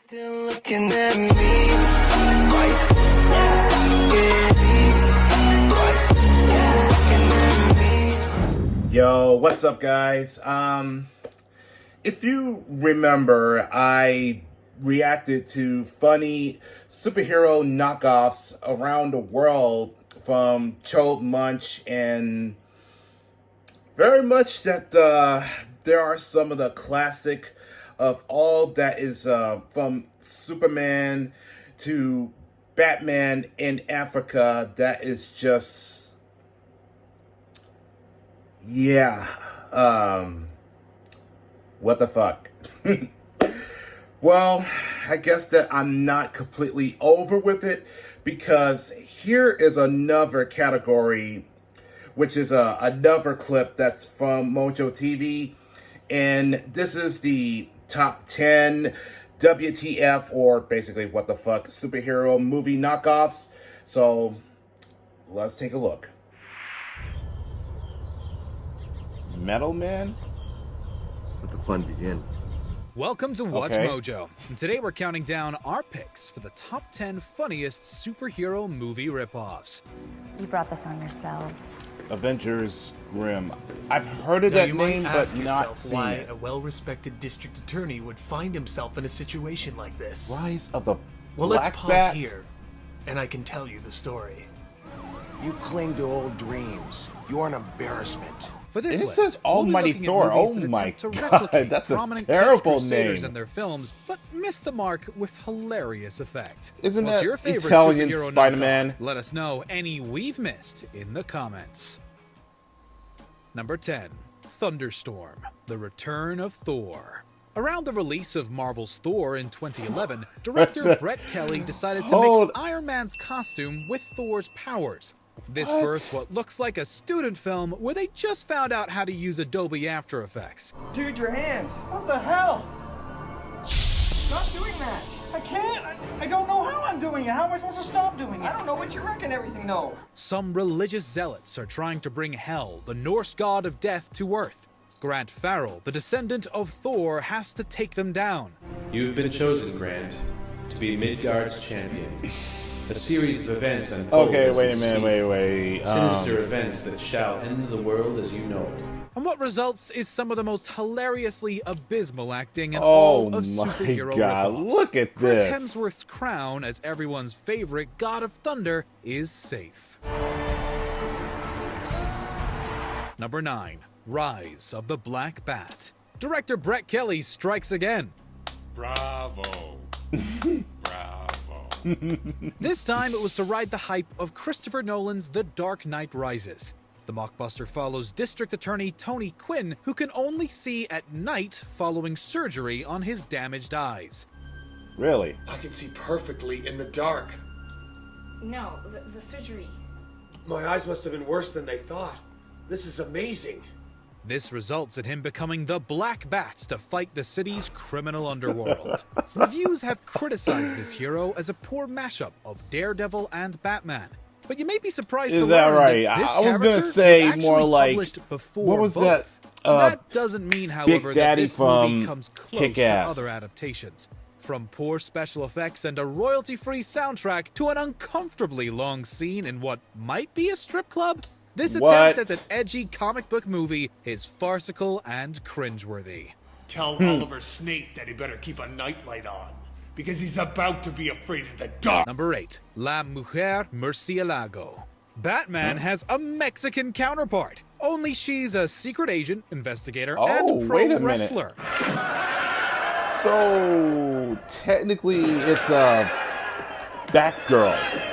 Still looking at me. Yo, what's up, guys? If you remember, I reacted to funny superhero knockoffs around the world from Chobe Munch, and very much that there are some of the classic of all that is from Superman to Batman in Africa that is just, yeah, what the fuck. Well, I guess that I'm not completely over with it, because here is another category, which is another clip that's from Mojo TV, and this is the top 10 WTF, or basically what the fuck, superhero movie knockoffs. So let's take a look. Metal Man? Let the fun begin. Welcome to Watch Okay. Mojo. And today we're counting down our picks for the top 10 funniest superhero movie ripoffs. You brought this on yourselves. Avengers Grimm. I've heard of Now, that you might name, ask but not yourself seen why it. a well-respected district attorney would find himself in a situation like this. Rise of the Well, Black let's pause Bat? here, and I can tell you the story. You cling to old dreams. You're an embarrassment. For this It list, says we'll be Almighty looking at Thor. movies Oh that my attempt to God, replicate that's a prominent terrible crusaders name. in their films, but miss the mark with hilarious effect. Isn't What's that your favorite Italian superhero Spider-Man? knockoff? Let us know any we've missed in the comments. Number 10. Thunderstorm, The Return of Thor. Around the release of Marvel's Thor in 2011, director Brett Kelly decided to mix Hold- Iron Man's costume with Thor's powers. This What? birthed what looks like a student film where they just found out how to use Adobe After Effects. Dude, your hand. What the hell? Stop doing that. I can't. I don't know how I'm doing it. How am I supposed to stop doing it? I don't know what you reckon everything know. Some religious zealots are trying to bring Hel, the Norse god of death, to Earth. Grant Farrell, the descendant of Thor, has to take them down. You have been chosen, Grant, to be Midgard's champion. A series of events unfold. Okay, as wait we a minute, speak. wait. Sinister events that shall end the world as you know it. And what results is some of the most hilariously abysmal acting in Oh all of my superhero God, ripoffs. look at Chris this. Hemsworth's crown as everyone's favorite god of thunder is safe. Number 9. Rise of the Black Bat. Director Brett Kelly strikes again. Bravo. Bravo. This time it was to ride the hype of Christopher Nolan's The Dark Knight Rises. The mockbuster follows District Attorney Tony Quinn, who can only see at night following surgery on his damaged eyes. Really? I can see perfectly in the dark. No, the surgery. My eyes must have been worse than they thought. This is amazing. This results in him becoming the Black Bats to fight the city's criminal underworld. Reviews have criticized this hero as a poor mashup of Daredevil and Batman. But you may be surprised to Is that learn right? that this I was gonna character say was more actually like, published before what was both. that, That doesn't mean, however, that Daddy this movie from comes close to Kick-Ass. other adaptations. From poor special effects and a royalty-free soundtrack to an uncomfortably long scene in what might be a strip club, this attempt What? at an edgy comic book movie is farcical and cringeworthy. Tell Oliver Snake that he better keep a nightlight on, because he's about to be afraid of the dark. Number 8. La Mujer Murcielago. Batman has a Mexican counterpart, only she's a secret agent, investigator, Oh, and pro wait a minute. wrestler. So technically, it's a Batgirl.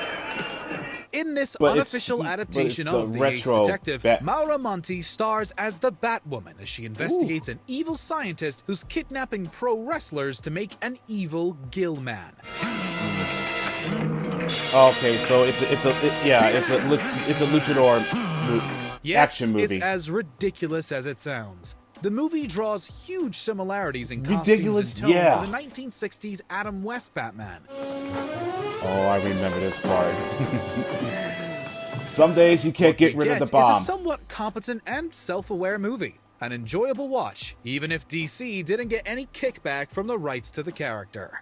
In this But it's- unofficial but adaptation it's the of The Ace retro Detective, Bat- Maura Monti stars as the Batwoman as she investigates an evil scientist who's kidnapping pro wrestlers to make an evil Gill Man. Okay, so it's a luchador Yes, action movie. it's as ridiculous as it sounds. The movie draws huge similarities in Ridiculous, costumes and tone yeah. to the 1960s Adam West Batman. Oh, I remember this part. Some days you can't get rid of the It's bomb. a somewhat competent and self-aware movie. An enjoyable watch, even if DC didn't get any kickback from the rights to the character.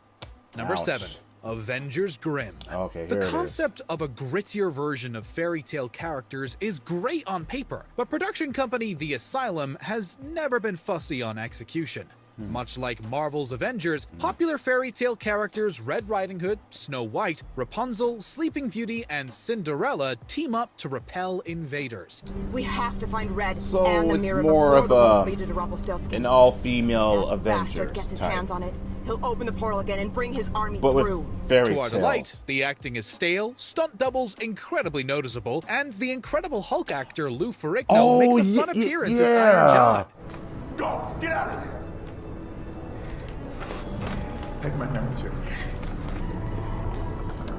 Number Ouch. 7. Avengers Grimm. Okay, the here it is. concept of a grittier version of fairy tale characters is great on paper, but production company The Asylum has never been fussy on execution. Much like Marvel's Avengers, popular fairy tale characters Red Riding Hood, Snow White, Rapunzel, Sleeping Beauty, and Cinderella team up to repel invaders. We have to find Red So and the it's mirror more before of the wolf a leader to Rumpelstiltskin. an all-female That bastard Avengers gets his type, hands on it. He'll open the portal again and bring his army but through. with fairy To our tales. delight, the acting is stale, stunt doubles incredibly noticeable, and the Incredible Hulk actor Lou Ferrigno makes a fun appearance as Iron John. Go! Get out of here! Take my number 2.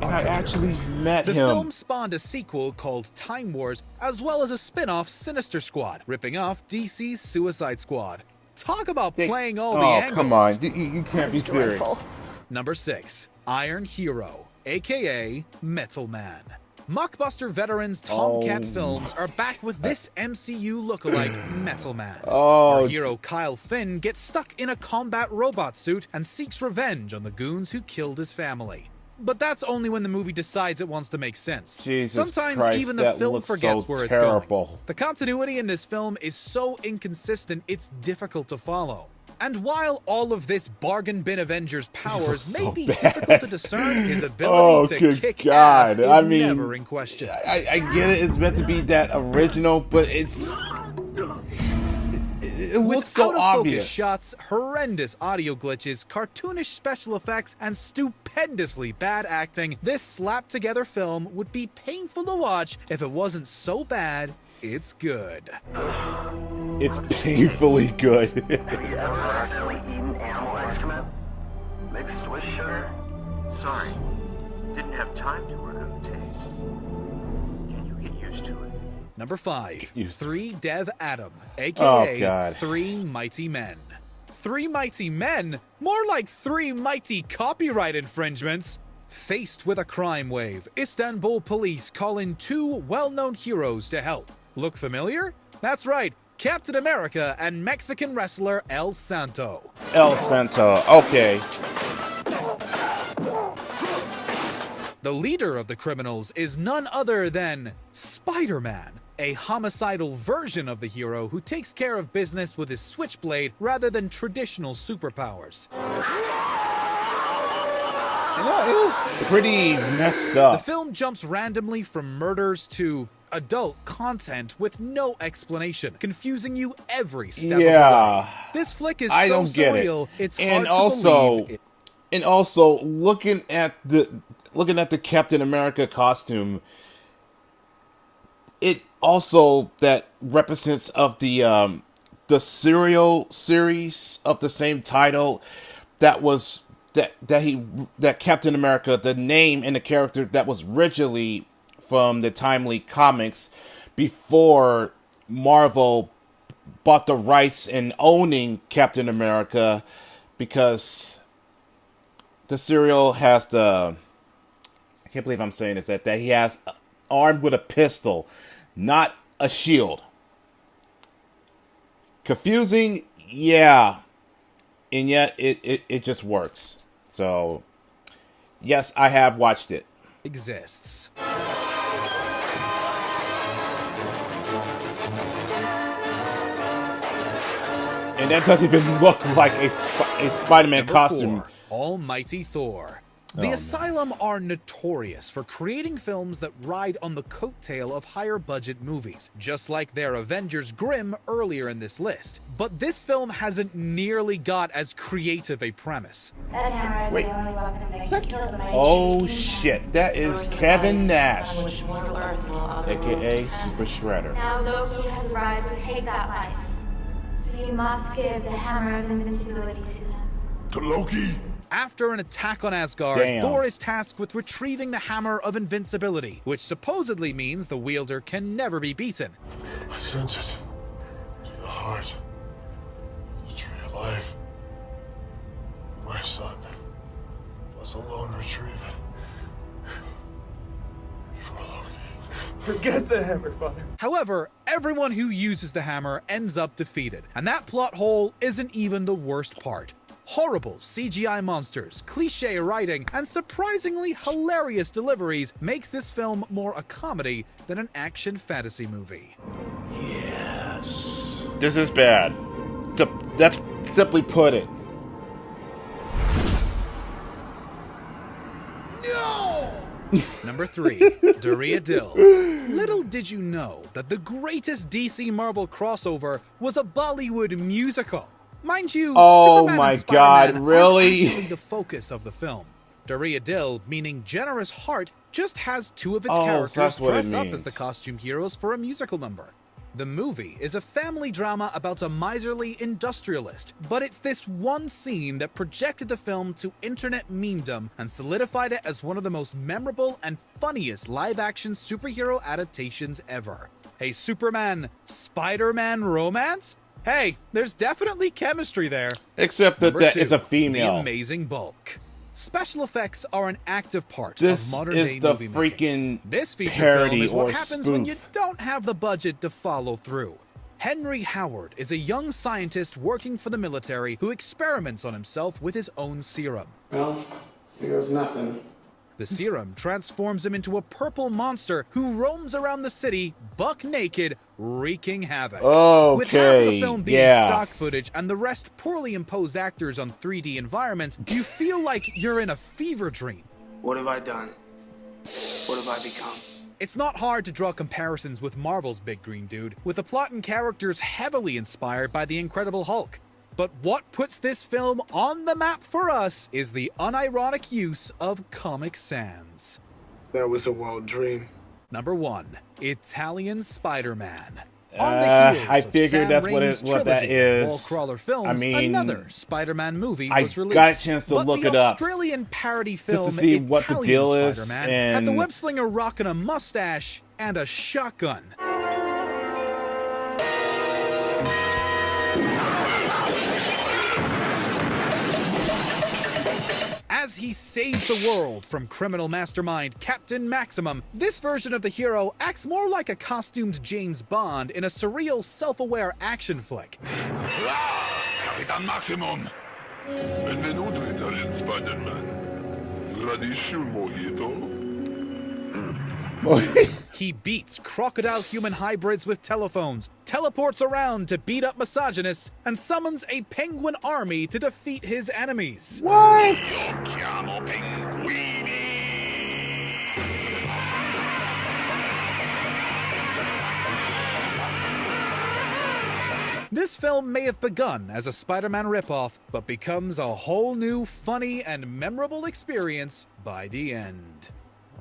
And I actually met The him. film spawned a sequel called Time Wars, as well as a spin-off Sinister Squad, ripping off DC's Suicide Squad. Talk about playing all the angles. Come on. You can't be serious. Number 6. Iron Hero, aka Metal Man. Mockbuster veterans Tomcat Films are back with this MCU lookalike, Metal Man. Our hero Kyle Finn gets stuck in a combat robot suit and seeks revenge on the goons who killed his family. But that's only when the movie decides it wants to make sense. Jesus Sometimes Christ, even the that film looks forgets so where terrible. it's going. The continuity in this film is so inconsistent, it's difficult to follow. And while all of this bargain bin Avengers powers may be difficult to discern, his ability to kick ass is never in question. I get it. It's meant to be that original, but it looks so obvious. Shots, horrendous audio glitches, cartoonish special effects, and stupendously bad acting, this slapped-together film would be painful to watch if it wasn't so bad it's good. It's painfully good. Have you ever accidentally eaten animal excrement? Mixed with sugar? Sorry. Didn't have time to work on the taste. Can you get used to it? Number 5. 3 Dev Adam, aka God. 3 Mighty Men. 3 Mighty Men? More like 3 mighty copyright infringements. Faced with a crime wave, Istanbul police call in 2 well-known heroes to help. Look familiar? That's right, Captain America and Mexican wrestler El Santo. El Santo, okay. The leader of the criminals is none other than Spider-Man, a homicidal version of the hero who takes care of business with his switchblade rather than traditional superpowers. You know, it was pretty messed up. The film jumps randomly from murders to adult content with no explanation, confusing you every step of the way. This flick is I so don't get surreal, it. it's And hard also, to believe. and also looking at the Captain America costume, it also that represents of the serial series of the same title that was that Captain America, the name and the character that was originally from the Timely comics before Marvel bought the rights in owning Captain America, because the serial has I can't believe I'm saying this, that he has armed with a pistol, not a shield. Confusing, yeah. And yet it just works. So, yes, I have watched it. Exists. And that doesn't even look like a Spider-Man Number costume. 4, Almighty Thor. The Oh, Asylum are notorious for creating films that ride on the coattail of higher budget movies, just like their Avengers Grimm earlier in this list. But this film hasn't nearly got as creative a premise. That hammer is Wait. the only weapon that can kill the mighty Oh shit, that is Kevin Nash, which mortal earth will other aka Super Shredder. Now Loki has arrived to take that life. So you must give the hammer of invincibility to him. To Loki? After an attack on Asgard, Damn. Thor is tasked with retrieving the Hammer of Invincibility, which supposedly means the wielder can never be beaten. I sense it. To the heart. The tree of life. My son must alone retrieve it. For Loki. Forget the hammer, Father. However, everyone who uses the hammer ends up defeated, and that plot hole isn't even the worst part. Horrible CGI monsters, cliche writing, and surprisingly hilarious deliveries makes this film more a comedy than an action fantasy movie. Yes. This is bad. That's simply put it. Number 3, Daria Dill. Little did you know that the greatest DC Marvel crossover was a Bollywood musical. Mind you, Oh Superman my and Spider-Man God, really? aren't actually the focus of the film. Daria Dill, meaning generous heart, just has two of its Oh, so characters that's what it dress up means. as the costume heroes for a musical number. The movie is a family drama about a miserly industrialist, but it's this one scene that projected the film to internet memedom and solidified it as one of the most memorable and funniest live-action superhero adaptations ever. Hey, Superman, Spider-Man romance? Hey, there's definitely chemistry there. Except that Number 2, it's a female. The Amazing Bulk. Special effects are an active part This of modern-day is the movie freaking making. This feature parody film is what or happens spoof. when you don't have the budget to follow through. Henry Howard is a young scientist working for the military who experiments on himself with his own serum. Well, here goes nothing. The serum transforms him into a purple monster who roams around the city buck naked, wreaking havoc. With half of the film being stock footage and the rest poorly imposed actors on 3D environments, you feel like you're in a fever dream. What have I done? What have I become? It's not hard to draw comparisons with Marvel's Big Green Dude, with the plot and characters heavily inspired by the Incredible Hulk. But what puts this film on the map for us is the unironic use of Comic Sans. That was a wild dream. Number 1, Italian Spider-Man. I figured that's what that is. Wallcrawler Films, I mean, another Spider-Man movie I was released. got a chance to but look the it up Australian parody just film to see what the Italian deal is, Spider-Man had the and web slinger rocking a mustache and a shotgun. As he saves the world from criminal mastermind Captain Maximum, this version of the hero acts more like a costumed James Bond in a surreal, self-aware action flick. Capitan Maximum! Benvenuto, Italian Spider-Man. Gradisci un mojito? He beats crocodile human hybrids with telephones, teleports around to beat up misogynists, and summons a penguin army to defeat his enemies. What? Chiamo pinguini! This film may have begun as a Spider-Man ripoff, but becomes a whole new, funny, and memorable experience by the end.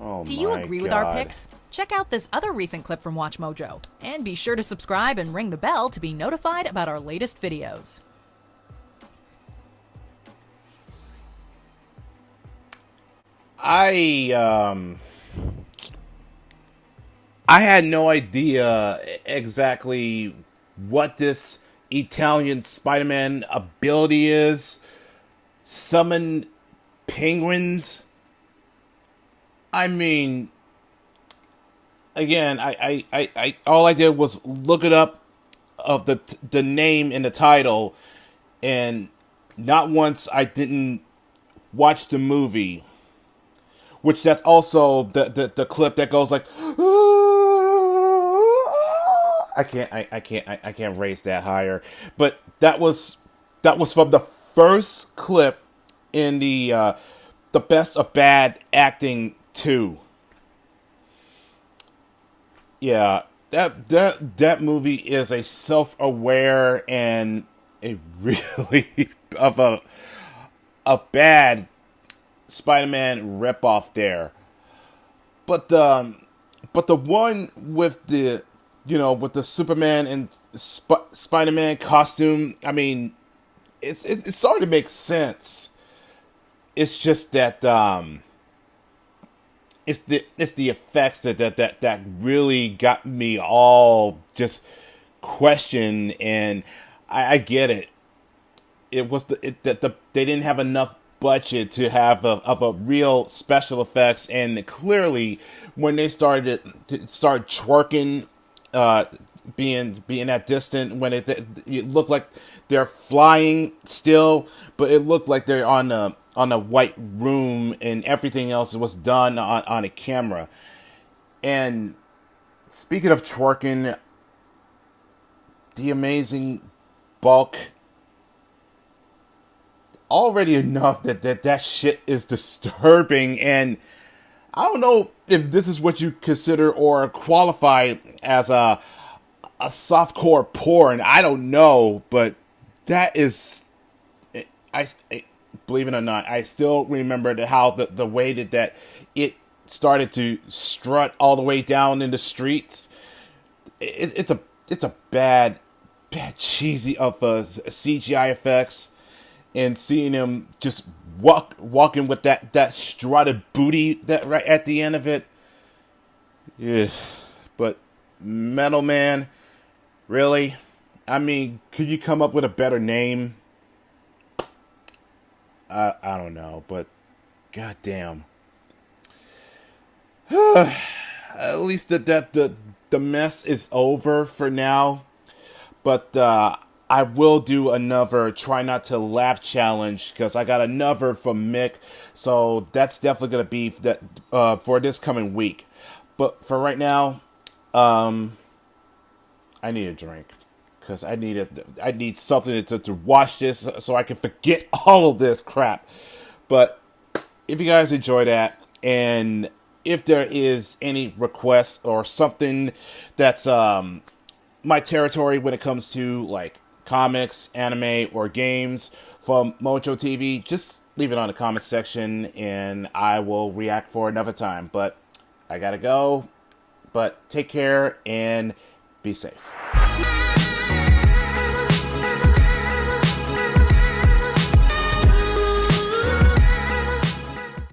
Oh Do you agree with our picks? Check out this other recent clip from Watch Mojo. And be sure to subscribe and ring the bell to be notified about our latest videos. I had no idea exactly what this Italian Spider-Man ability is. Summon penguins. I mean, again, I all I did was look it up of the name in the title, and not once I didn't watch the movie, which that's also the clip that goes like, I can't raise that higher, but that was from the first clip in the Best of Bad Acting 2. Yeah, that movie is a self-aware and a really of a bad Spider-Man ripoff there. But the one with the Superman and Spider-Man costume, I mean, it's starting to make sense. It's just that it's the effects that really got me all just questioned, and I get it. It was that they didn't have enough budget to have a real special effects, and clearly when they started twerking, being that distant, when it looked like they're flying still, but it looked like they're on a white room, and everything else was done on a camera. And speaking of twerking, the amazing Bulk, already enough that shit is disturbing, and I don't know if this is what you consider or qualify as a softcore porn. I don't know, but that is, I believe it or not, I still remember how the way that it started to strut all the way down in the streets. It's a bad cheesy of CGI effects, and seeing him just walking with that strutted booty that right at the end of it. Yeah, but Metal Man, really? I mean, could you come up with a better name? I don't know, but goddamn. At least the mess is over for now. But I will do another try not to laugh challenge, because I got another from Mick. So that's definitely going to be that for this coming week. But for right now, I need a drink, because I need something to watch this so I can forget all of this crap. But if you guys enjoy that, and if there is any requests or something that's my territory when it comes to like comics, anime, or games from Mojo TV, just leave it on the comment section and I will react for another time. But I gotta go. But take care and be safe.